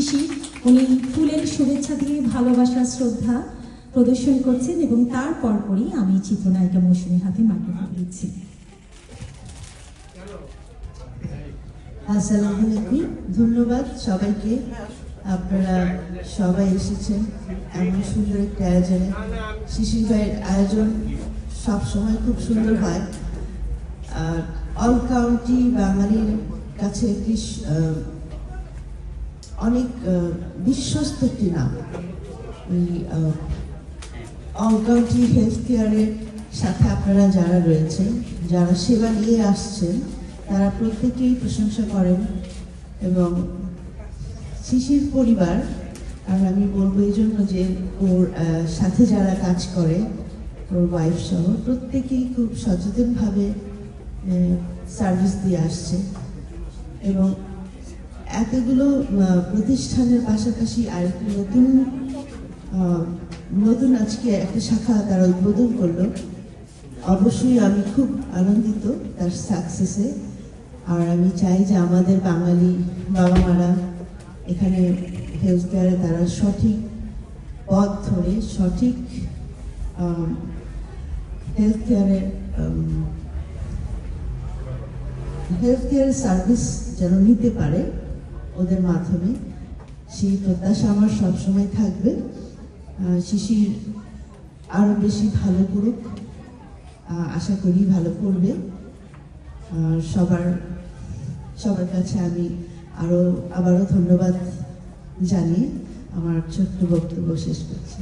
শিশির উনি ফুলের শুভেচ্ছা দিয়ে ভালোবাসা শ্রদ্ধা প্রদর্শন করছেন এবং তার পরপরই আমি চিত্রনায়িকা মৌসুমীর হাতে মাইক্রোফোন দিচ্ছি। আসসালামু আলাইকুম, ধন্যবাদ সবাইকে। আপনারা সবাই এসেছেন এমন সুন্দর একটা আয়োজনে। শিশির ভাইয়ের আয়োজন সবসময় খুব সুন্দর হয়। আর অল কাউন্টি বাঙালির কাছে একটি অনেক বিশ্বস্ত একটি নাম। অল কাউন্টি হেলথ কেয়ারের সাথে আপনারা যারা রয়েছেন, যারা সেবা নিয়ে আসছেন, তারা প্রত্যেকেই প্রশংসা করেন এবং শিশির পরিবার, আর আমি বলবো এই জন্য যে ওর সাথে যারা কাজ করে, ওর ওয়াইফ সহ প্রত্যেকেই খুব সচেতনভাবে সার্ভিস দিয়ে আসছে এবং এতগুলো প্রতিষ্ঠানের পাশাপাশি আরেকটি নতুন আজকে একটা শাখা তারা উদ্বোধন করলো। অবশ্যই আমি খুব আনন্দিত তার সাকসেসে। আর আমি চাই যে আমাদের বাঙালি বাবা মারা এখানে হেলথ কেয়ারে তারা সঠিক পথ ধরে সঠিক হেলথ কেয়ারের সার্ভিস যেন নিতে পারে ওদের মাধ্যমে, সেই প্রত্যাশা আমার সবসময় থাকবে। শিশির আরো বেশি ভালো করুক, আশা করি ভালো করবে। সবার কাছে আমি আবারও ধন্যবাদ জানিয়ে আমার ছোট্ট বক্তব্য শেষ করছি।